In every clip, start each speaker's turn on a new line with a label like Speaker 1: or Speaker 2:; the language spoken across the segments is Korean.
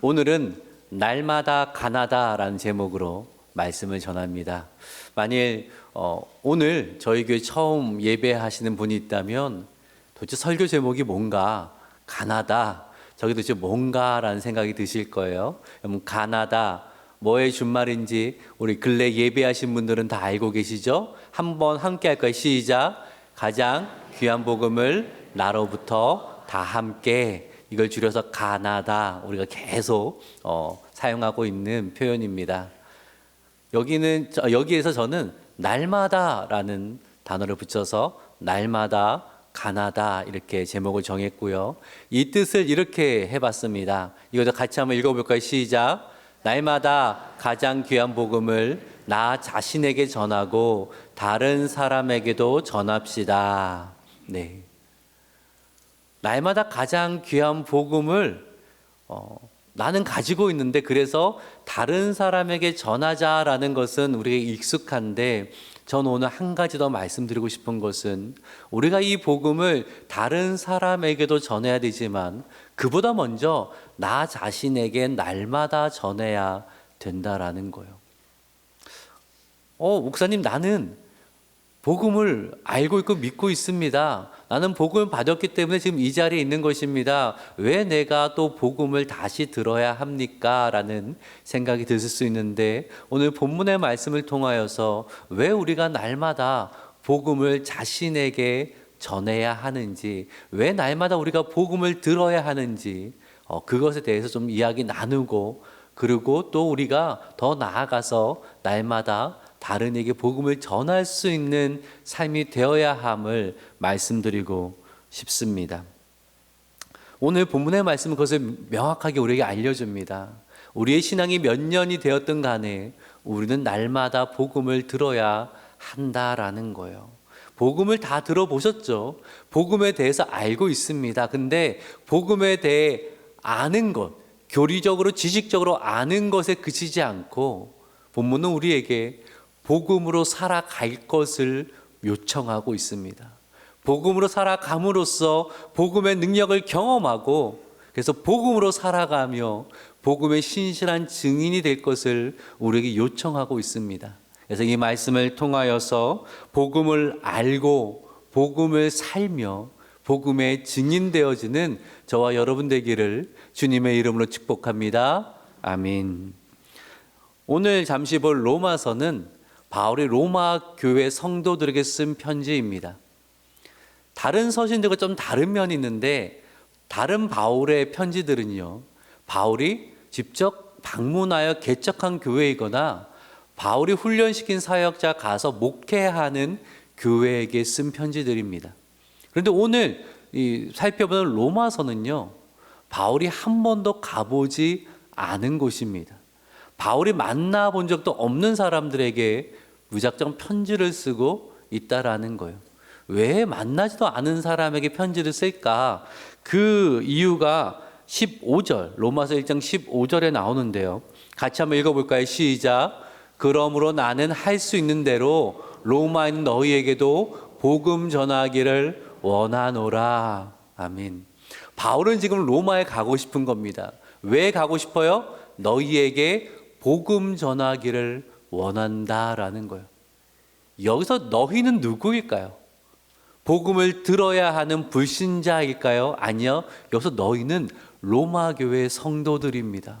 Speaker 1: 오늘은 날마다 가나다라는 제목으로 말씀을 전합니다. 만일 오늘 저희 교회 처음 예배하시는 분이 있다면 도대체 설교 제목이 뭔가, 가나다, 저게 도대체 뭔가라는 생각이 드실 거예요. 여러분, 가나다 뭐의 준말인지 우리 근래 예배하신 분들은 다 알고 계시죠? 한번 함께 할까요? 시작. 가장 귀한 복음을 나로부터 다 함께, 이걸 줄여서 가나다, 우리가 계속 사용하고 있는 표현입니다. 여기에서 저는 날마다라는 단어를 붙여서 날마다 가나다 이렇게 제목을 정했고요. 이 뜻을 이렇게 해봤습니다. 이것도 같이 한번 읽어볼까요? 시작. 날마다 가장 귀한 복음을 나 자신에게 전하고 다른 사람에게도 전합시다. 네. 날마다 가장 귀한 복음을 나는 가지고 있는데, 그래서 다른 사람에게 전하자라는 것은 우리에게 익숙한데, 저는 오늘 한 가지 더 말씀드리고 싶은 것은 우리가 이 복음을 다른 사람에게도 전해야 되지만 그보다 먼저 나 자신에게 날마다 전해야 된다라는 거예요. 목사님, 나는 복음을 알고 있고 믿고 있습니다. 나는 복음을 받았기 때문에 지금 이 자리에 있는 것입니다. 왜 내가 또 복음을 다시 들어야 합니까? 라는 생각이 드실 수 있는데, 오늘 본문의 말씀을 통하여서 왜 우리가 날마다 복음을 자신에게 전해야 하는지, 왜 날마다 우리가 복음을 들어야 하는지, 그것에 대해서 좀 이야기 나누고, 그리고 또 우리가 더 나아가서 날마다 다른 에게 복음을 전할 수 있는 삶이 되어야 함을 말씀드리고 싶습니다. 오늘 본문의 말씀은 그것을 명확하게 우리에게 알려줍니다. 우리의 신앙이 몇 년이 되었든 간에 우리는 날마다 복음을 들어야 한다라는 거예요. 복음을 다 들어보셨죠? 복음에 대해서 알고 있습니다. 근데 복음에 대해 아는 것, 교리적으로 지식적으로 아는 것에 그치지 않고 본문은 우리에게 복음으로 살아갈 것을 요청하고 있습니다. 복음으로 살아감으로써 복음의 능력을 경험하고, 그래서 복음으로 살아가며 복음의 신실한 증인이 될 것을 우리에게 요청하고 있습니다. 그래서 이 말씀을 통하여서 복음을 알고 복음을 살며 복음의 증인되어지는 저와 여러분 되기를 주님의 이름으로 축복합니다. 아멘. 오늘 잠시 볼 로마서는 바울이 로마 교회 성도들에게 쓴 편지입니다. 다른 서신들과 좀 다른 면이 있는데, 다른 바울의 편지들은요, 바울이 직접 방문하여 개척한 교회이거나 바울이 훈련시킨 사역자 가서 목회하는 교회에게 쓴 편지들입니다. 그런데 오늘 살펴보는 로마서는요, 바울이 한 번도 가보지 않은 곳입니다. 바울이 만나본 적도 없는 사람들에게 무작정 편지를 쓰고 있다라는 거예요. 왜 만나지도 않은 사람에게 편지를 쓸까? 그 이유가 15절, 로마서 1장 15절에 나오는데요. 같이 한번 읽어볼까요? 시작. 그러므로 나는 할 수 있는 대로 로마에 있는 너희에게도 복음 전하기를 원하노라. 아멘. 바울은 지금 로마에 가고 싶은 겁니다. 왜 가고 싶어요? 너희에게 복음 전하기를 원한다라는 거예요. 여기서 너희는 누구일까요? 복음을 들어야 하는 불신자일까요? 아니요. 여기서 너희는 로마 교회 성도들입니다.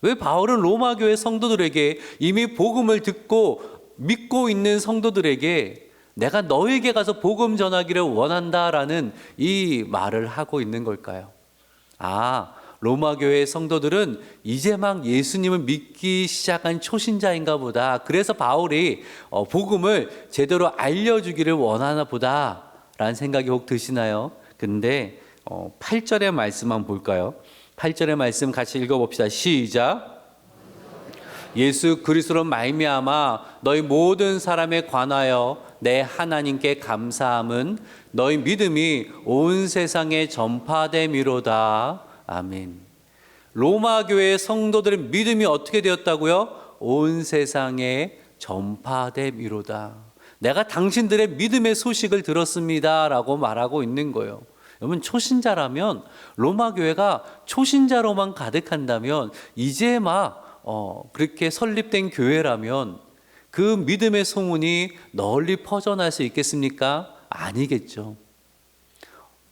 Speaker 1: 왜 바울은 로마 교회 성도들에게, 이미 복음을 듣고 믿고 있는 성도들에게 내가 너에게 가서 복음 전하기를 원한다라는 이 말을 하고 있는 걸까요? 로마 교회의 성도들은 이제 막 예수님을 믿기 시작한 초신자인가 보다. 그래서 바울이 복음을 제대로 알려주기를 원하나 보다 라는 생각이 혹 드시나요? 근데 8절의 말씀 한번 볼까요? 8절의 말씀 같이 읽어봅시다. 시작. 예수 그리스도로 말미암아 너희 모든 사람에 관하여 내 하나님께 감사함은 너희 믿음이 온 세상에 전파됨이로다. 아멘. 로마 교회의 성도들의 믿음이 어떻게 되었다고요? 온 세상에 전파됨이로다. 내가 당신들의 믿음의 소식을 들었습니다 라고 말하고 있는 거예요. 여러분, 초신자라면, 로마 교회가 초신자로만 가득한다면, 이제 막 그렇게 설립된 교회라면 그 믿음의 소문이 널리 퍼져날 수 있겠습니까? 아니겠죠.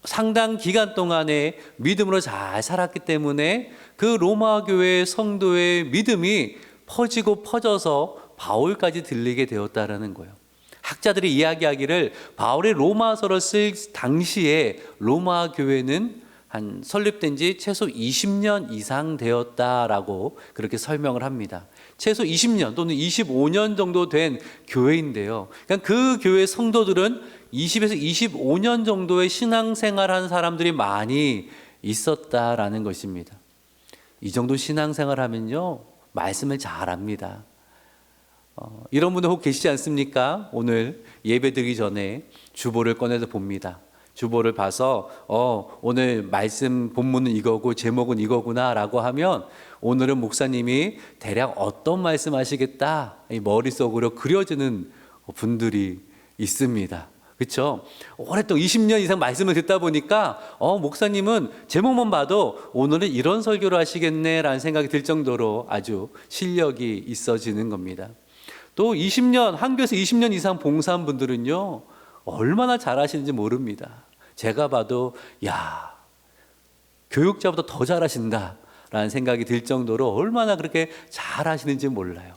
Speaker 1: 상당 기간 동안에 믿음으로 잘 살았기 때문에 그 로마 교회 성도의 믿음이 퍼지고 퍼져서 바울까지 들리게 되었다라는 거예요. 학자들이 이야기하기를 바울이 로마서를 쓸 당시에 로마 교회는 한 설립된 지 최소 20년 이상 되었다라고 그렇게 설명을 합니다. 최소 20년 또는 25년 정도 된 교회인데요. 그러니까 그 교회 성도들은 20에서 25년 정도의 신앙생활한 사람들이 많이 있었다라는 것입니다. 이 정도 신앙생활 하면요, 말씀을 잘 합니다. 이런 분들 혹 계시지 않습니까? 오늘 예배 드리기 전에 주보를 꺼내서 봅니다. 주보를 봐서 오늘 말씀 본문은 이거고 제목은 이거구나 라고 하면 오늘은 목사님이 대략 어떤 말씀 하시겠다 머릿속으로 그려지는 분들이 있습니다. 그렇죠? 오랫동안 20년 이상 말씀을 듣다 보니까 목사님은 제목만 봐도 오늘은 이런 설교를 하시겠네 라는 생각이 들 정도로 아주 실력이 있어지는 겁니다. 또 20년, 한교에서 20년 이상 봉사한 분들은요, 얼마나 잘하시는지 모릅니다. 제가 봐도 교육자보다 더 잘하신다 라는 생각이 들 정도로 얼마나 그렇게 잘하시는지 몰라요.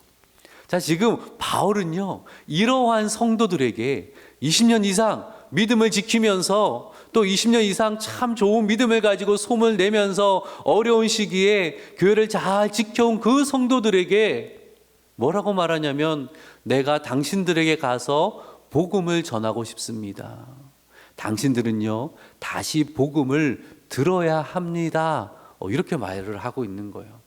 Speaker 1: 자, 지금 바울은요, 이러한 성도들에게 20년 이상 믿음을 지키면서 또 20년 이상 참 좋은 믿음을 가지고 소문을 내면서 어려운 시기에 교회를 잘 지켜온 그 성도들에게 뭐라고 말하냐면, 내가 당신들에게 가서 복음을 전하고 싶습니다. 당신들은요, 다시 복음을 들어야 합니다. 이렇게 말을 하고 있는 거예요.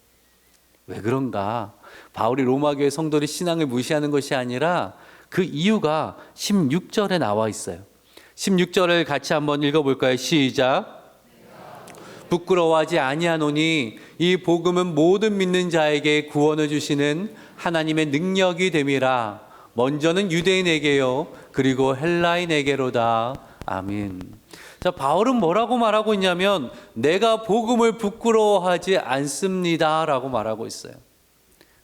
Speaker 1: 왜 그런가? 바울이 로마교회 성도들의 신앙을 무시하는 것이 아니라 그 이유가 16절에 나와 있어요. 16절을 같이 한번 읽어볼까요? 시작. 부끄러워하지 아니하노니 이 복음은 모든 믿는 자에게 구원을 주시는 하나님의 능력이 됨이라. 먼저는 유대인에게요, 그리고 헬라인에게로다. 아멘. 자, 바울은 뭐라고 말하고 있냐면, 내가 복음을 부끄러워하지 않습니다 라고 말하고 있어요.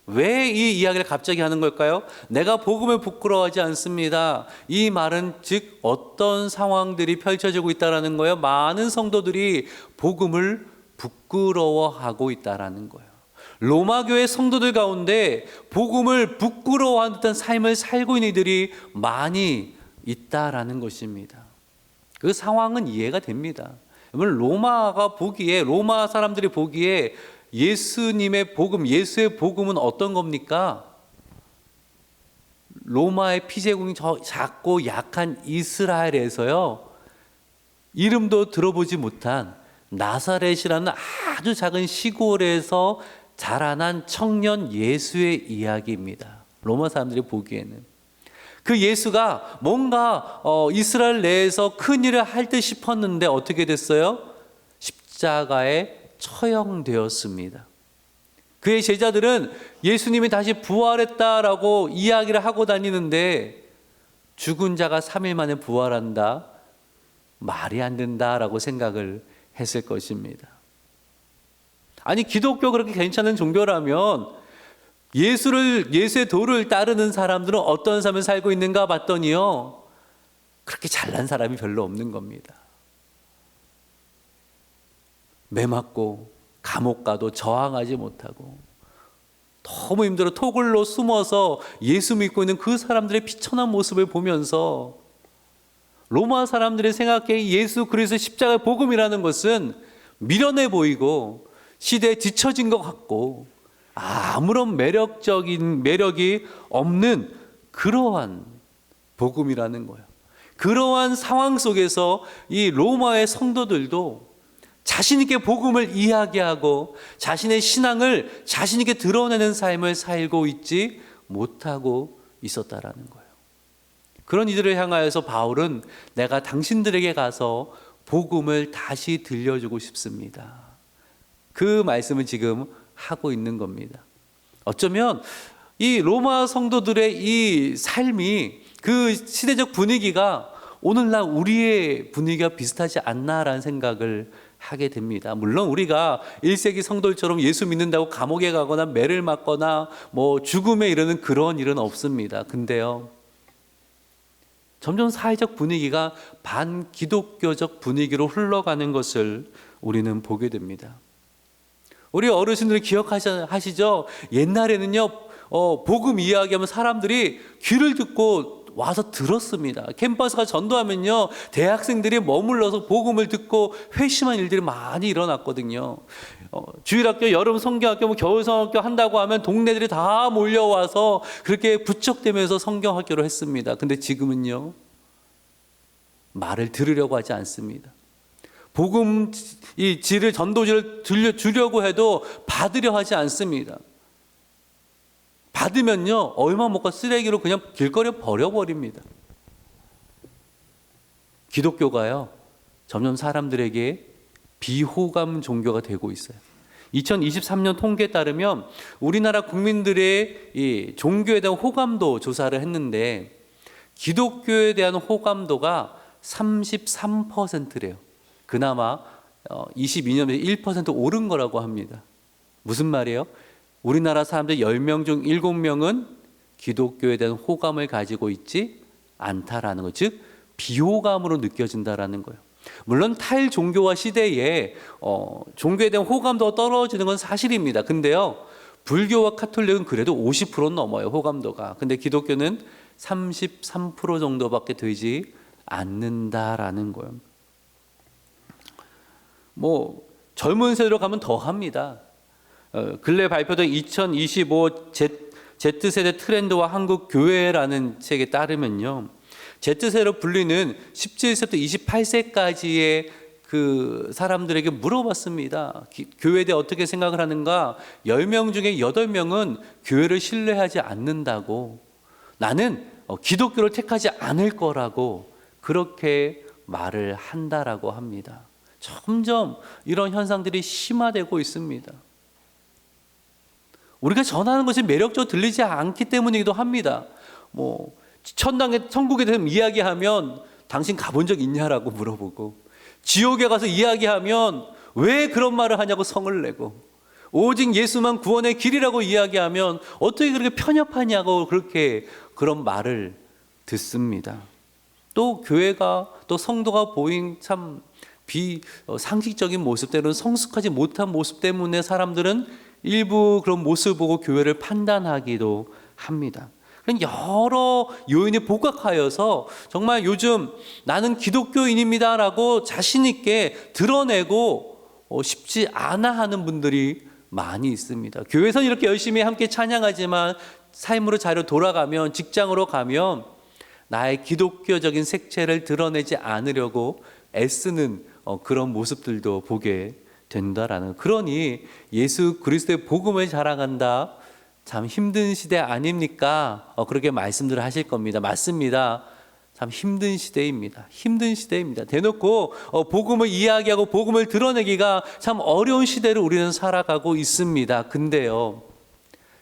Speaker 1: 왜 이 이야기를 갑자기 하는 걸까요? 내가 복음을 부끄러워하지 않습니다. 이 말은 즉 어떤 상황들이 펼쳐지고 있다는 거예요? 많은 성도들이 복음을 부끄러워하고 있다는 거예요. 로마 교회 성도들 가운데 복음을 부끄러워하는 듯한 삶을 살고 있는 이들이 많이 있다라는 것입니다. 그 상황은 이해가 됩니다. 로마 사람들이 보기에 예수님의 복음, 예수의 복음은 어떤 겁니까? 로마의 피제국이 작고 약한 이스라엘에서요, 이름도 들어보지 못한 나사렛이라는 아주 작은 시골에서 자라난 청년 예수의 이야기입니다. 로마 사람들이 보기에는 그 예수가 뭔가 이스라엘 내에서 큰 일을 할 듯 싶었는데 어떻게 됐어요? 십자가에 처형되었습니다. 그의 제자들은 예수님이 다시 부활했다라고 이야기를 하고 다니는데, 죽은 자가 3일 만에 부활한다? 말이 안 된다라고 생각을 했을 것입니다. 아니, 기독교 그렇게 괜찮은 종교라면 예수의 도를 따르는 사람들은 어떤 삶을 살고 있는가 봤더니요, 그렇게 잘난 사람이 별로 없는 겁니다. 매맞고 감옥 가도 저항하지 못하고 너무 힘들어 토굴로 숨어서 예수 믿고 있는 그 사람들의 비천한 모습을 보면서 로마 사람들이 생각해 예수 그리스도 십자가의 복음이라는 것은 미련해 보이고 시대에 뒤처진 것 같고 아무런 매력이 없는 그러한 복음이라는 거예요. 그러한 상황 속에서 이 로마의 성도들도 자신 있게 복음을 이야기하고 자신의 신앙을 자신 있게 드러내는 삶을 살고 있지 못하고 있었다라는 거예요. 그런 이들을 향하여서 바울은 내가 당신들에게 가서 복음을 다시 들려주고 싶습니다. 그 말씀을 지금 하고 있는 겁니다. 어쩌면 이 로마 성도들의 이 삶이, 그 시대적 분위기가 오늘날 우리의 분위기가 비슷하지 않나라는 생각을 하게 됩니다. 물론 우리가 1세기 성도들처럼 예수 믿는다고 감옥에 가거나 매를 맞거나 뭐 죽음에 이르는 그런 일은 없습니다. 근데요, 점점 사회적 분위기가 반기독교적 분위기로 흘러가는 것을 우리는 보게 됩니다. 우리 어르신들이 기억하시죠? 옛날에는요, 복음 이야기하면 사람들이 귀를 듣고 와서 들었습니다. 캠퍼스가 전도하면요, 대학생들이 머물러서 복음을 듣고 회심한 일들이 많이 일어났거든요. 주일학교, 여름 성경학교, 뭐 겨울 성경학교 한다고 하면 동네들이 다 몰려와서 그렇게 부쩍대면서 성경학교를 했습니다. 근데 지금은요, 말을 들으려고 하지 않습니다. 복음 이 질을 전도지를 들려주려고 해도 받으려 하지 않습니다. 받으면요, 얼마 못 가 쓰레기로 그냥 길거리에 버려버립니다. 기독교가요, 점점 사람들에게 비호감 종교가 되고 있어요. 2023년 통계에 따르면 우리나라 국민들의 이 종교에 대한 호감도 조사를 했는데 기독교에 대한 호감도가 33%래요. 그나마 22년에 1% 오른 거라고 합니다. 무슨 말이에요? 우리나라 사람들 10명 중 7명은 기독교에 대한 호감을 가지고 있지 않다라는 거, 즉 비호감으로 느껴진다라는 거예요. 물론 타일 종교와 시대에 종교에 대한 호감도가 떨어지는 건 사실입니다. 근데요, 불교와 카톨릭은 그래도 50%는 넘어요, 호감도가. 근데 기독교는 33% 정도밖에 되지 않는다라는 거예요. 뭐 젊은 세대로 가면 더 합니다. 근래 발표된 2025 Z세대 트렌드와 한국 교회라는 책에 따르면요, Z세대로 불리는 17세부터 28세까지의 그 사람들에게 물어봤습니다. 교회에 대해 어떻게 생각을 하는가? 10명 중에 8명은 교회를 신뢰하지 않는다고, 나는 기독교를 택하지 않을 거라고 그렇게 말을 한다라고 합니다. 점점 이런 현상들이 심화되고 있습니다. 우리가 전하는 것이 매력적으로 들리지 않기 때문이기도 합니다. 뭐 천국에 대해서 이야기하면 당신 가본 적 있냐라고 물어보고, 지옥에 가서 이야기하면 왜 그런 말을 하냐고 성을 내고, 오직 예수만 구원의 길이라고 이야기하면 어떻게 그렇게 편협하냐고 그렇게 그런 말을 듣습니다. 또 교회가, 또 성도가 보인 참 비상식적인 모습 때문에, 성숙하지 못한 모습 때문에 사람들은 일부 그런 모습을 보고 교회를 판단하기도 합니다. 여러 요인이 복합하여서 정말 요즘 나는 기독교인입니다 라고 자신 있게 드러내고 싶지 않아 하는 분들이 많이 있습니다. 교회에서는 이렇게 열심히 함께 찬양하지만 삶으로 자리로 돌아가면, 직장으로 가면 나의 기독교적인 색채를 드러내지 않으려고 애쓰는 그런 모습들도 보게 된다라는. 그러니 예수 그리스도의 복음을 자랑한다, 참 힘든 시대 아닙니까? 그렇게 말씀들을 하실 겁니다. 맞습니다. 참 힘든 시대입니다. 힘든 시대입니다. 대놓고 복음을 이야기하고 복음을 드러내기가 참 어려운 시대를 우리는 살아가고 있습니다. 근데요,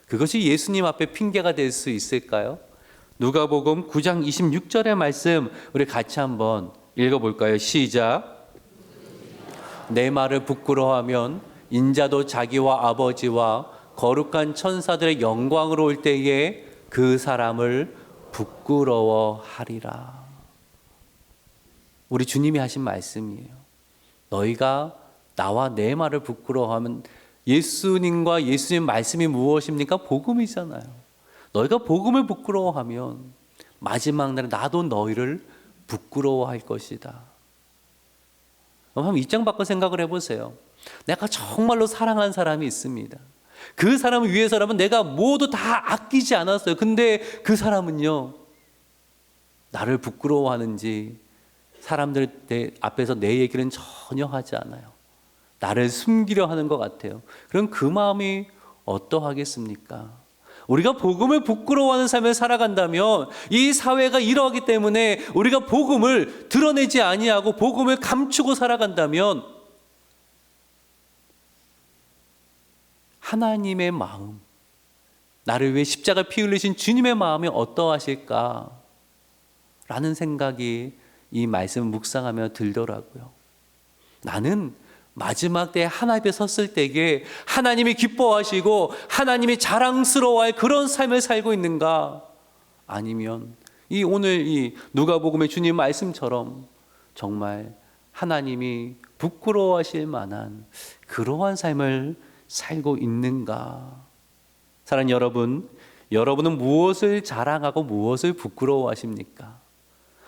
Speaker 1: 그것이 예수님 앞에 핑계가 될 수 있을까요? 누가복음 9장 26절의 말씀 우리 같이 한번 읽어볼까요? 시작. 내 말을 부끄러워하면 인자도 자기와 아버지와 거룩한 천사들의 영광으로 올 때에 그 사람을 부끄러워하리라. 우리 주님이 하신 말씀이에요. 너희가 나와 내 말을 부끄러워하면, 예수님과 예수님 말씀이 무엇입니까? 복음이잖아요. 너희가 복음을 부끄러워하면 마지막 날에 나도 너희를 부끄러워할 것이다. 한번 입장 바꿔 생각을 해보세요. 내가 정말로 사랑하는 사람이 있습니다. 그 사람을 위해서라면 내가 모두 다 아끼지 않았어요. 근데 그 사람은요, 나를 부끄러워하는지 사람들 앞에서 내 얘기는 전혀 하지 않아요. 나를 숨기려 하는 것 같아요. 그럼 그 마음이 어떠하겠습니까? 우리가 복음을 부끄러워하는 삶을 살아간다면 이 사회가 이러하기 때문에 우리가 복음을 드러내지 아니하고 복음을 감추고 살아간다면 하나님의 마음, 나를 위해 십자가 피 흘리신 주님의 마음이 어떠하실까? 라는 생각이 이 말씀을 묵상하며 들더라고요. 나는 마지막 때 하나님 앞에 섰을 때에 하나님이 기뻐하시고 하나님이 자랑스러워할 그런 삶을 살고 있는가? 아니면 이 오늘 이 누가복음의 주님 말씀처럼 정말 하나님이 부끄러워하실 만한 그러한 삶을 살고 있는가? 사랑하는 여러분, 여러분은 무엇을 자랑하고 무엇을 부끄러워하십니까?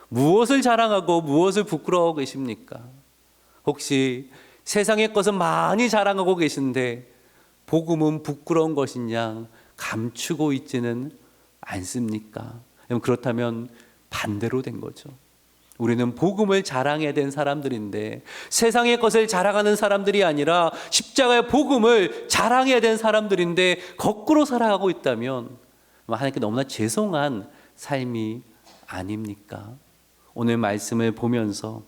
Speaker 1: 무엇을 자랑하고 무엇을 부끄러워하고 계십니까? 혹시 세상의 것은 많이 자랑하고 계신데 복음은 부끄러운 것이냐 감추고 있지는 않습니까? 그렇다면 반대로 된 거죠. 우리는 복음을 자랑해야 되는 사람들인데 세상의 것을 자랑하는 사람들이 아니라 십자가의 복음을 자랑해야 되는 사람들인데 거꾸로 살아가고 있다면 하나님께 너무나 죄송한 삶이 아닙니까? 오늘 말씀을 보면서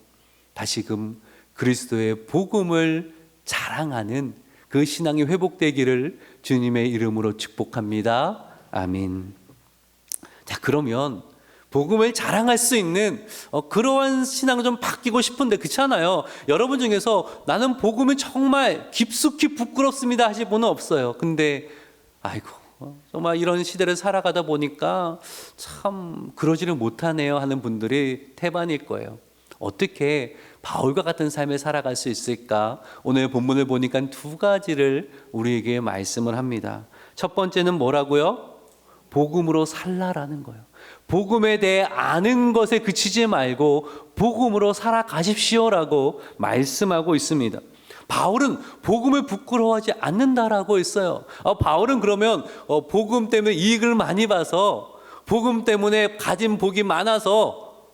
Speaker 1: 다시금 그리스도의 복음을 자랑하는 그 신앙이 회복되기를 주님의 이름으로 축복합니다. 아멘. 자, 그러면 복음을 자랑할 수 있는 그러한 신앙을 좀 바뀌고 싶은데 그렇잖아요. 여러분 중에서 나는 복음이 정말 깊숙이 부끄럽습니다 하실 분은 없어요. 근데 아이고 정말 이런 시대를 살아가다 보니까 참 그러지를 못하네요 하는 분들이 태반일 거예요. 어떻게 바울과 같은 삶을 살아갈 수 있을까? 오늘 본문을 보니까 두 가지를 우리에게 말씀을 합니다. 첫 번째는 뭐라고요? 복음으로 살라라는 거예요. 복음에 대해 아는 것에 그치지 말고 복음으로 살아가십시오라고 말씀하고 있습니다. 바울은 복음을 부끄러워하지 않는다라고 했어요. 바울은 그러면 복음 때문에 이익을 많이 봐서 복음 때문에 가진 복이 많아서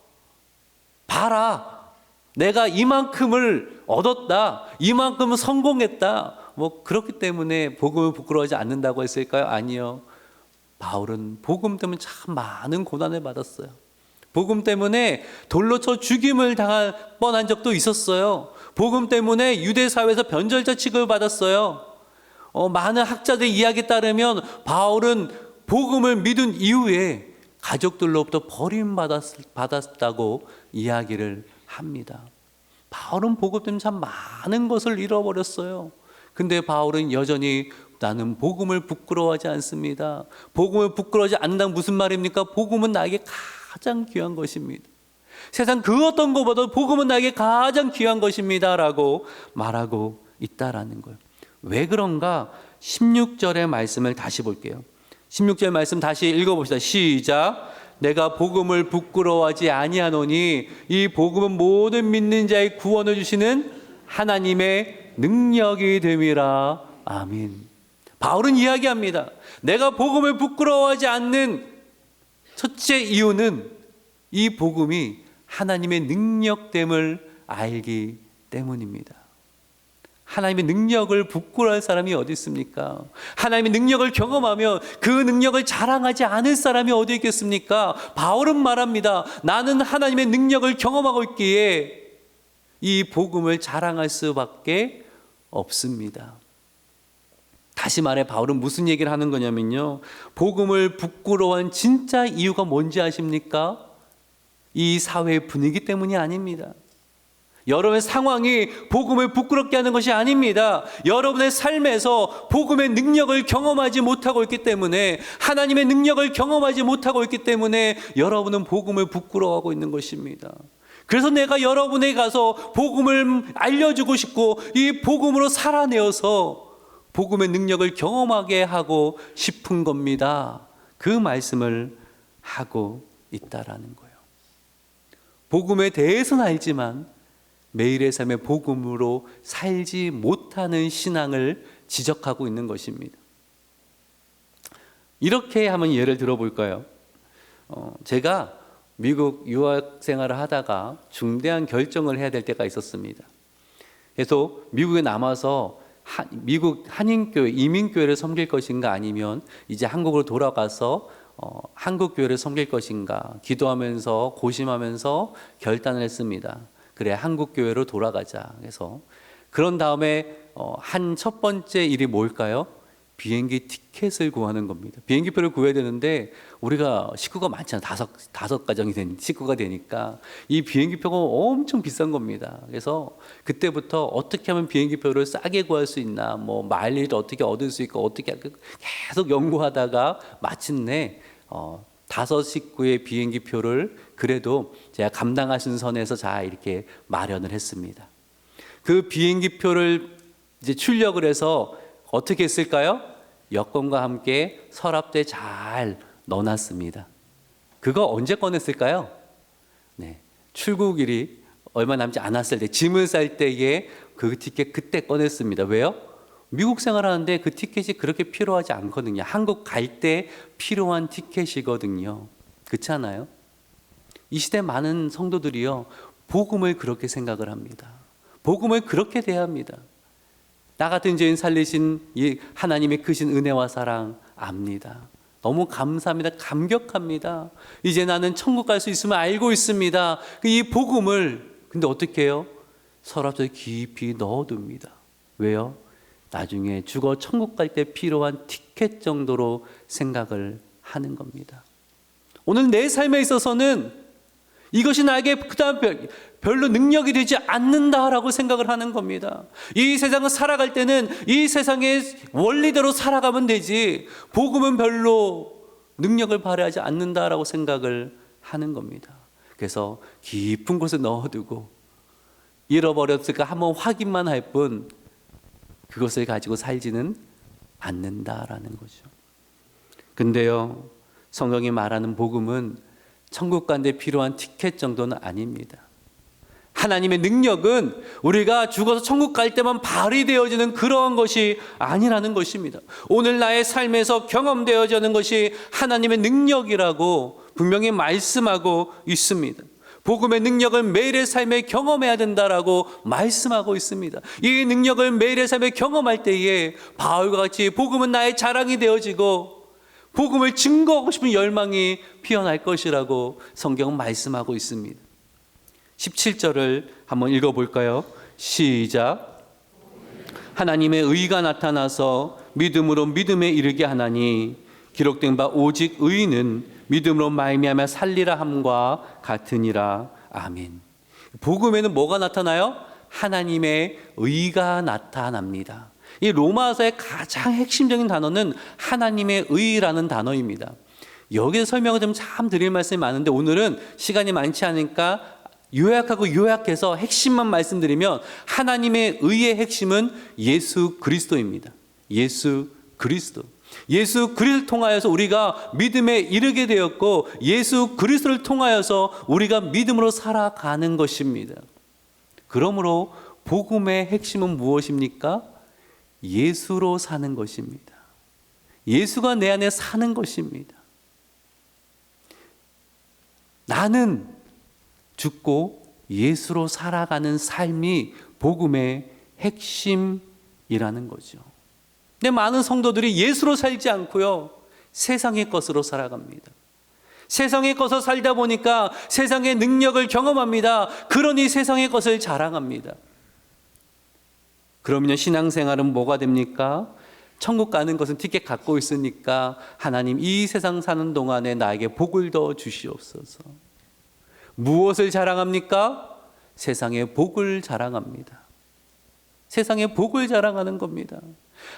Speaker 1: 봐라, 내가 이만큼을 얻었다, 이만큼은 성공했다, 그렇기 때문에 복음을 부끄러워하지 않는다고 했을까요? 아니요. 바울은 복음 때문에 참 많은 고난을 받았어요. 복음 때문에 돌로 쳐 죽임을 당할 뻔한 적도 있었어요. 복음 때문에 유대 사회에서 변절자 취급을 받았어요. 많은 학자들의 이야기에 따르면 바울은 복음을 믿은 이후에 가족들로부터 버림받았다고 이야기를 합니다. 바울은 복음 때문에 참 많은 것을 잃어버렸어요. 근데 바울은 여전히 나는 복음을 부끄러워하지 않습니다. 복음을 부끄러워하지 않는다는 무슨 말입니까? 복음은 나에게 가장 귀한 것입니다. 세상 그 어떤 것보다 복음은 나에게 가장 귀한 것입니다 라고 말하고 있다라는 거예요. 왜 그런가? 16절의 말씀을 다시 볼게요. 16절 말씀 다시 읽어봅시다. 시작. 내가 복음을 부끄러워하지 아니하노니 이 복음은 모든 믿는 자의 구원을 주시는 하나님의 능력이 됨이라. 아멘. 바울은 이야기합니다. 내가 복음을 부끄러워하지 않는 첫째 이유는 이 복음이 하나님의 능력됨을 알기 때문입니다. 하나님의 능력을 부끄러워할 사람이 어디 있습니까? 하나님의 능력을 경험하며 그 능력을 자랑하지 않을 사람이 어디 있겠습니까? 바울은 말합니다. 나는 하나님의 능력을 경험하고 있기에 이 복음을 자랑할 수밖에 없습니다. 다시 말해 바울은 무슨 얘기를 하는 거냐면요, 복음을 부끄러워한 진짜 이유가 뭔지 아십니까? 이 사회의 분위기 때문이 아닙니다. 여러분의 상황이 복음을 부끄럽게 하는 것이 아닙니다. 여러분의 삶에서 복음의 능력을 경험하지 못하고 있기 때문에, 하나님의 능력을 경험하지 못하고 있기 때문에 여러분은 복음을 부끄러워하고 있는 것입니다. 그래서 내가 여러분에게 가서 복음을 알려주고 싶고 이 복음으로 살아내어서 복음의 능력을 경험하게 하고 싶은 겁니다. 그 말씀을 하고 있다라는 거예요. 복음에 대해서는 알지만 매일의 삶에 복음으로 살지 못하는 신앙을 지적하고 있는 것입니다. 이렇게 한번 예를 들어볼까요? 제가 미국 유학 생활을 하다가 중대한 결정을 해야 될 때가 있었습니다. 그래서 미국에 남아서 미국 한인교회, 이민교회를 섬길 것인가 아니면 이제 한국으로 돌아가서 한국교회를 섬길 것인가 기도하면서 고심하면서 결단을 했습니다. 그래, 한국교회로 돌아가자. 그래서 그런 다음에 한 첫 번째 일이 뭘까요? 비행기 티켓을 구하는 겁니다. 비행기표를 구해야 되는데 우리가 식구가 많잖아요. 다섯 가정이 된 식구가 되니까 이 비행기표가 엄청 비싼 겁니다. 그래서 그때부터 어떻게 하면 비행기표를 싸게 구할 수 있나, 뭐 마일리지를 어떻게 얻을 수 있고 어떻게 계속 연구하다가 마침내 5식구의 비행기표를 그래도 제가 감당할 수 있는 선에서 잘 이렇게 마련을 했습니다. 그 비행기표를 이제 출력을 해서 어떻게 했을까요? 여권과 함께 서랍대에 잘 넣어놨습니다. 그거 언제 꺼냈을까요? 네, 출국일이 얼마 남지 않았을 때, 짐을 쌀 때에 그 티켓 그때 꺼냈습니다. 왜요? 미국 생활하는데 그 티켓이 그렇게 필요하지 않거든요. 한국 갈 때 필요한 티켓이거든요. 그렇지 않아요? 이 시대 많은 성도들이요, 복음을 그렇게 생각을 합니다. 복음을 그렇게 대합니다. 나 같은 죄인 살리신 이 하나님의 크신 은혜와 사랑 압니다. 너무 감사합니다. 감격합니다. 이제 나는 천국 갈 수 있음을 알고 있습니다. 이 복음을 근데 어떻게 해요? 서랍속에 깊이 넣어둡니다. 왜요? 나중에 죽어 천국 갈 때 필요한 티켓 정도로 생각을 하는 겁니다. 오늘 내 삶에 있어서는 이것이 나에게 그다음 별로 능력이 되지 않는다라고 생각을 하는 겁니다. 이 세상을 살아갈 때는 이 세상의 원리대로 살아가면 되지, 복음은 별로 능력을 발휘하지 않는다라고 생각을 하는 겁니다. 그래서 깊은 곳에 넣어두고 잃어버렸을까 한번 확인만 할 뿐 그것을 가지고 살지는 않는다라는 거죠. 근데요, 성경이 말하는 복음은 천국 가는데 필요한 티켓 정도는 아닙니다. 하나님의 능력은 우리가 죽어서 천국 갈 때만 발휘되어지는 그러한 것이 아니라는 것입니다. 오늘 나의 삶에서 경험되어지는 것이 하나님의 능력이라고 분명히 말씀하고 있습니다. 복음의 능력을 매일의 삶에 경험해야 된다라고 말씀하고 있습니다. 이 능력을 매일의 삶에 경험할 때에 바울과 같이 복음은 나의 자랑이 되어지고 복음을 증거하고 싶은 열망이 피어날 것이라고 성경은 말씀하고 있습니다. 17절을 한번 읽어볼까요? 시작. 하나님의 의가 나타나서 믿음으로 믿음에 이르게 하나니 기록된 바 오직 의인은 믿음으로 말미암아 살리라 함과 같으니라. 아멘. 복음에는 뭐가 나타나요? 하나님의 의가 나타납니다. 이 로마서의 가장 핵심적인 단어는 하나님의 의라는 단어입니다. 여기서 설명을 좀 참 드릴 말씀이 많은데 오늘은 시간이 많지 않으니까 요약해서 핵심만 말씀드리면 하나님의 의의 핵심은 예수 그리스도입니다. 예수 그리스도. 예수 그리스도를 통하여서 우리가 믿음에 이르게 되었고 예수 그리스도를 통하여서 우리가 믿음으로 살아가는 것입니다. 그러므로 복음의 핵심은 무엇입니까? 예수로 사는 것입니다. 예수가 내 안에 사는 것입니다. 나는 죽고 예수로 살아가는 삶이 복음의 핵심이라는 거죠. 근데 많은 성도들이 예수로 살지 않고요, 세상의 것으로 살아갑니다. 세상의 것으로 살다 보니까 세상의 능력을 경험합니다. 그러니 세상의 것을 자랑합니다. 그러면 신앙생활은 뭐가 됩니까? 천국 가는 것은 티켓 갖고 있으니까 하나님 이 세상 사는 동안에 나에게 복을 더 주시옵소서. 무엇을 자랑합니까? 세상의 복을 자랑합니다. 세상의 복을 자랑하는 겁니다.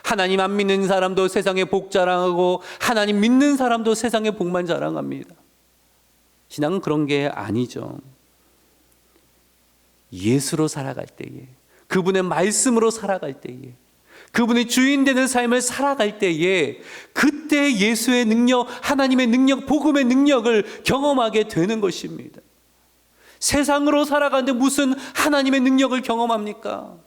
Speaker 1: 하나님 안 믿는 사람도 세상의 복 자랑하고 하나님 믿는 사람도 세상의 복만 자랑합니다. 신앙은 그런 게 아니죠. 예수로 살아갈 때에, 그분의 말씀으로 살아갈 때에, 그분의 주인 되는 삶을 살아갈 때에 그때 예수의 능력, 하나님의 능력, 복음의 능력을 경험하게 되는 것입니다. 세상으로 살아가는데 무슨 하나님의 능력을 경험합니까?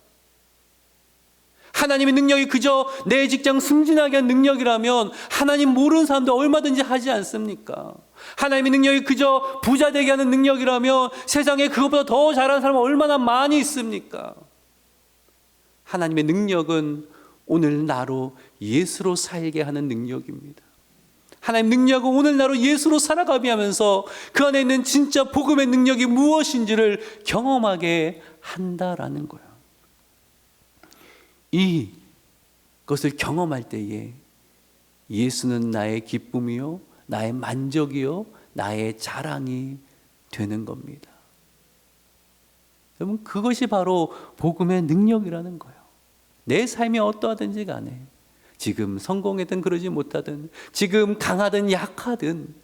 Speaker 1: 하나님의 능력이 그저 내 직장 승진하게 한 능력이라면 하나님 모르는 사람도 얼마든지 하지 않습니까? 하나님의 능력이 그저 부자 되게 하는 능력이라면 세상에 그것보다 더 잘하는 사람은 얼마나 많이 있습니까? 하나님의 능력은 오늘 나로 예수로 살게 하는 능력입니다. 하나님 능력은 오늘 나로 예수로 살아가게 하면서 그 안에 있는 진짜 복음의 능력이 무엇인지를 경험하게 한다라는 거예요. 이것을 경험할 때에 예수는 나의 기쁨이요, 나의 만족이요, 나의 자랑이 되는 겁니다. 여러분, 그것이 바로 복음의 능력이라는 거예요. 내 삶이 어떠하든지 간에, 지금 성공하든 그러지 못하든, 지금 강하든 약하든,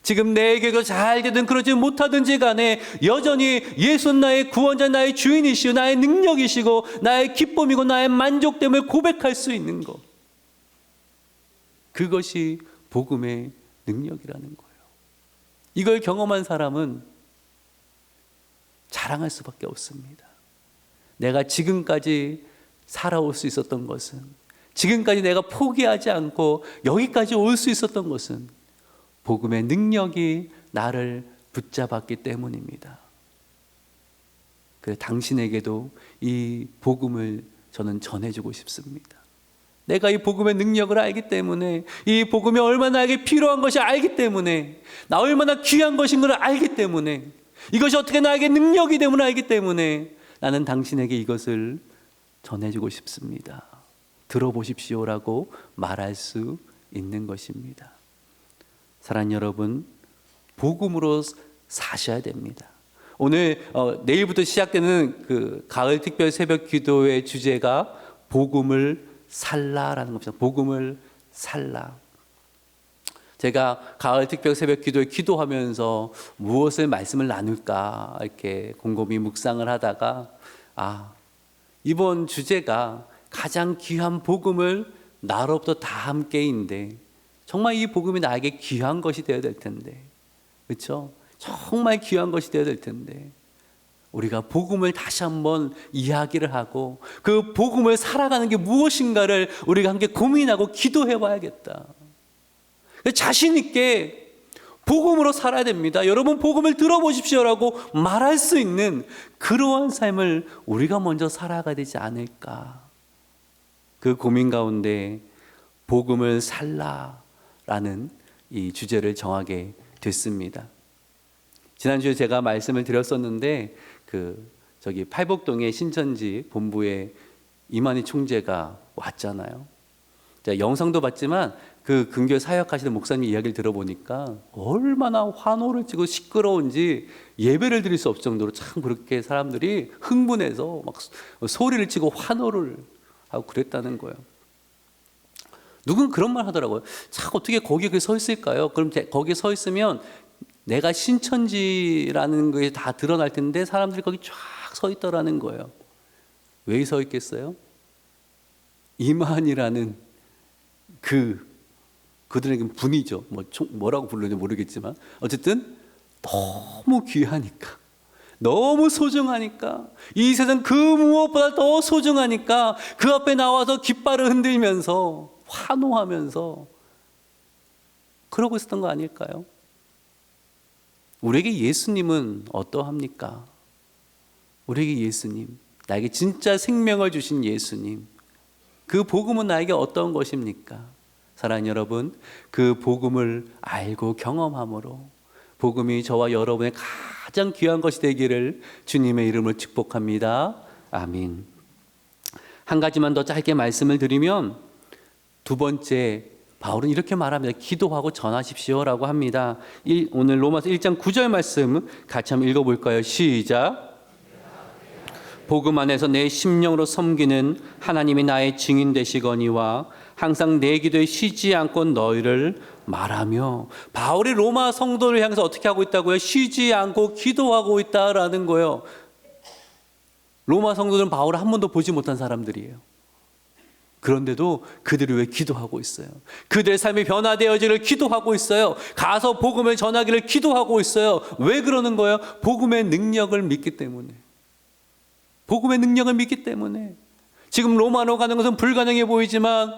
Speaker 1: 지금 내게가 잘 되든 그러지 못하든지 간에 여전히 예수는 나의 구원자, 나의 주인이시고 나의 능력이시고 나의 기쁨이고 나의 만족됨을 고백할 수 있는 것, 그것이 복음의 능력이라는 거예요. 이걸 경험한 사람은 자랑할 수밖에 없습니다. 내가 지금까지 살아올 수 있었던 것은, 지금까지 내가 포기하지 않고 여기까지 올 수 있었던 것은 복음의 능력이 나를 붙잡았기 때문입니다. 그래서 당신에게도 이 복음을 저는 전해주고 싶습니다. 내가 이 복음의 능력을 알기 때문에, 이 복음이 얼마나 나에게 필요한 것이 알기 때문에, 나 얼마나 귀한 것인 걸 알기 때문에, 이것이 어떻게 나에게 능력이 됨을 알기 때문에 나는 당신에게 이것을 전해주고 싶습니다. 들어보십시오라고 말할 수 있는 것입니다. 사랑하는 여러분, 복음으로 사셔야 됩니다. 오늘 내일부터 시작되는 그 가을 특별 새벽 기도의 주제가 복음을 살라라는 겁니다. 복음을 살라. 제가 가을 특별 새벽 기도에 기도하면서 무엇을 말씀을 나눌까 이렇게 곰곰이 묵상을 하다가 이번 주제가 가장 귀한 복음을 나로부터 다 함께인데, 정말 이 복음이 나에게 귀한 것이 되어야 될 텐데, 그렇죠? 정말 귀한 것이 되어야 될 텐데 우리가 복음을 다시 한번 이야기를 하고 그 복음을 살아가는 게 무엇인가를 우리가 함께 고민하고 기도해 봐야겠다. 자신 있게 복음으로 살아야 됩니다. 여러분, 복음을 들어보십시오라고 말할 수 있는 그러한 삶을 우리가 먼저 살아가야 되지 않을까. 그 고민 가운데 복음을 살라라는 이 주제를 정하게 됐습니다. 지난주에 제가 말씀을 드렸었는데 저기 팔복동의 신천지 본부에 이만희 총재가 왔잖아요. 영상도 봤지만 그 근교 사역하시는 목사님 이야기를 들어보니까 얼마나 환호를 치고 시끄러운지 예배를 드릴 수 없을 정도로 참 그렇게 사람들이 흥분해서 막 소리를 치고 환호를 하고 그랬다는 거예요. 누군 그런 말 하더라고요. 참 어떻게 거기에 서 있을까요? 그럼 거기에 서 있으면 내가 신천지라는 것이 다 드러날 텐데 사람들이 거기 쫙 서 있더라는 거예요. 왜 서 있겠어요? 이만이라는 그들에게는 분이죠. 뭐라고 부르는지 모르겠지만 어쨌든 너무 귀하니까, 너무 소중하니까, 이 세상 그 무엇보다 더 소중하니까 그 앞에 나와서 깃발을 흔들면서 환호하면서 그러고 있었던 거 아닐까요? 우리에게 예수님은 어떠합니까? 우리에게 예수님, 나에게 진짜 생명을 주신 예수님, 그 복음은 나에게 어떤 것입니까? 사랑하는 여러분, 그 복음을 알고 경험함으로 복음이 저와 여러분의 가장 귀한 것이 되기를 주님의 이름으로 축복합니다. 아멘. 한 가지만 더 짧게 말씀을 드리면, 두 번째, 바울은 이렇게 말합니다. 기도하고 전하십시오라고 합니다. 오늘 로마서 1장 9절 말씀 같이 한번 읽어볼까요? 시작. 복음 안에서 내 심령으로 섬기는 하나님이 나의 증인 되시거니와 항상 내 기도에 쉬지 않고 너희를 말하며. 바울이 로마 성도를 향해서 어떻게 하고 있다고요? 쉬지 않고 기도하고 있다라는 거예요. 로마 성도들은 바울을 한 번도 보지 못한 사람들이에요. 그런데도 그들이 왜 기도하고 있어요? 그들의 삶이 변화되어지기를 기도하고 있어요. 가서 복음을 전하기를 기도하고 있어요. 왜 그러는 거예요? 복음의 능력을 믿기 때문에. 복음의 능력을 믿기 때문에. 지금 로마로 가는 것은 불가능해 보이지만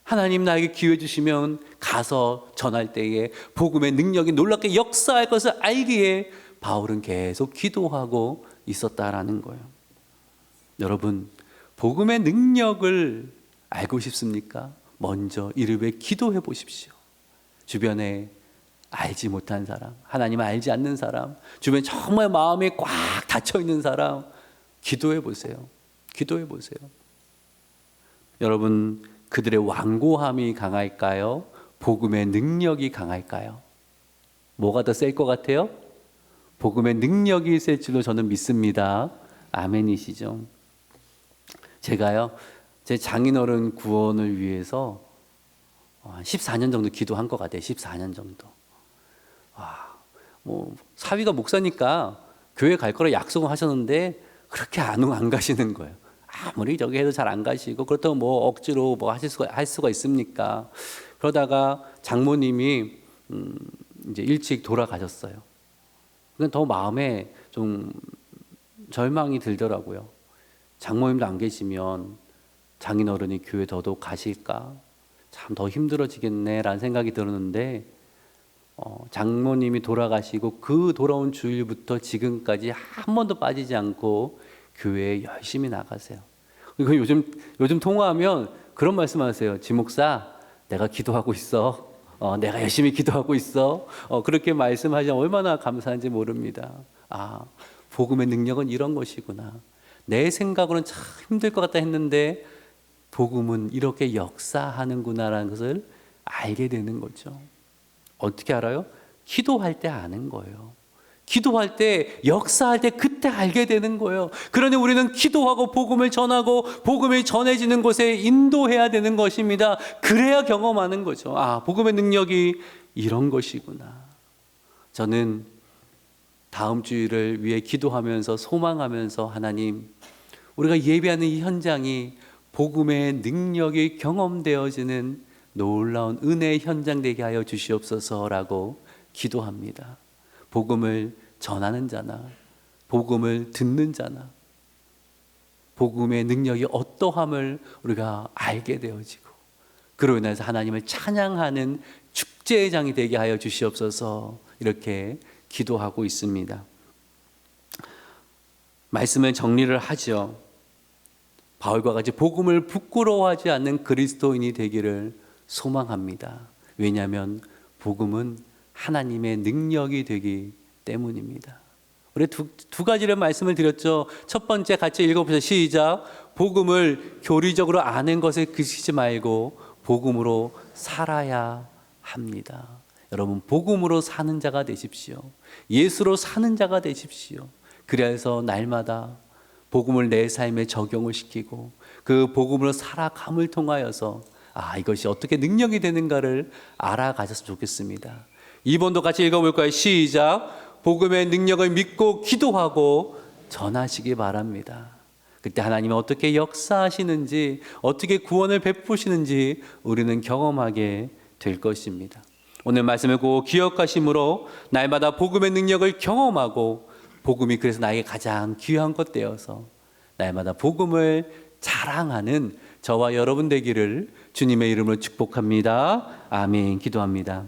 Speaker 1: 하나님 나에게 기회 주시면 가서 전할 때에 복음의 능력이 놀랍게 역사할 것을 알기에 바울은 계속 기도하고 있었다라는 거예요. 여러분, 복음의 능력을 알고 싶습니까? 먼저 이를 위해 기도해 보십시오. 주변에 알지 못한 사람, 하나님을 알지 않는 사람, 주변에 정말 마음이 꽉 닫혀 있는 사람, 기도해 보세요. 기도해 보세요. 여러분, 그들의 완고함이 강할까요? 복음의 능력이 강할까요? 뭐가 더 셀 것 같아요? 복음의 능력이 셀 줄로 저는 믿습니다. 아멘이시죠? 제가요, 제 장인어른 구원을 위해서 14년 정도 기도한 것 같아요. 14년 정도. 사위가 목사니까 교회 갈 거라 약속을 하셨는데 그렇게 안 가시는 거예요. 아무리 저기 해도 잘 안 가시고, 그렇다고 뭐 억지로 뭐 할 수가 있습니까? 그러다가 장모님이 이제 일찍 돌아가셨어요. 그건 더 마음에 좀 절망이 들더라고요. 장모님도 안 계시면 장인어른이 교회 더더욱 가실까? 참 더 힘들어지겠네라는 생각이 들었는데, 장모님이 돌아가시고 그 돌아온 주일부터 지금까지 한 번도 빠지지 않고 교회에 열심히 나가세요. 그리고 요즘 통화하면 그런 말씀하세요. 지목사, 내가 기도하고 있어. 내가 열심히 기도하고 있어. 그렇게 말씀하시면 얼마나 감사한지 모릅니다. 복음의 능력은 이런 것이구나. 내 생각으로는 참 힘들 것 같다 했는데 복음은 이렇게 역사하는구나라는 것을 알게 되는 거죠. 어떻게 알아요? 기도할 때 아는 거예요. 기도할 때, 역사할 때 그때 알게 되는 거예요. 그러니 우리는 기도하고 복음을 전하고 복음이 전해지는 곳에 인도해야 되는 것입니다. 그래야 경험하는 거죠. 복음의 능력이 이런 것이구나. 저는 다음 주일을 위해 기도하면서 소망하면서, 하나님, 우리가 예배하는 이 현장이 복음의 능력이 경험되어지는 놀라운 은혜의 현장 되게 하여 주시옵소서라고 기도합니다. 복음을 전하는 자나 복음을 듣는 자나 복음의 능력이 어떠함을 우리가 알게 되어지고, 그로 인해서 하나님을 찬양하는 축제의 장이 되게 하여 주시옵소서, 이렇게 기도하고 있습니다. 말씀을 정리를 하죠. 바울과 같이 복음을 부끄러워하지 않는 그리스도인이 되기를 소망합니다. 왜냐하면 복음은 하나님의 능력이 되기 때문입니다. 우리 두 가지를 말씀을 드렸죠. 첫 번째 같이 읽어보세요. 시작. 복음을 교리적으로 아는 것에 그치지 말고 복음으로 살아야 합니다. 여러분, 복음으로 사는 자가 되십시오. 예수로 사는 자가 되십시오. 그래서 날마다 복음을 내 삶에 적용을 시키고 그 복음으로 살아감을 통하여서 이것이 어떻게 능력이 되는가를 알아가셨으면 좋겠습니다. 2번도 같이 읽어볼까요? 시작. 복음의 능력을 믿고 기도하고 전하시기 바랍니다. 그때 하나님은 어떻게 역사하시는지, 어떻게 구원을 베푸시는지 우리는 경험하게 될 것입니다. 오늘 말씀을 꼭 기억하심으로 날마다 복음의 능력을 경험하고, 복음이 그래서 나에게 가장 귀한 것 되어서 날마다 복음을 자랑하는 저와 여러분 되기를 주님의 이름으로 축복합니다. 아멘. 기도합니다.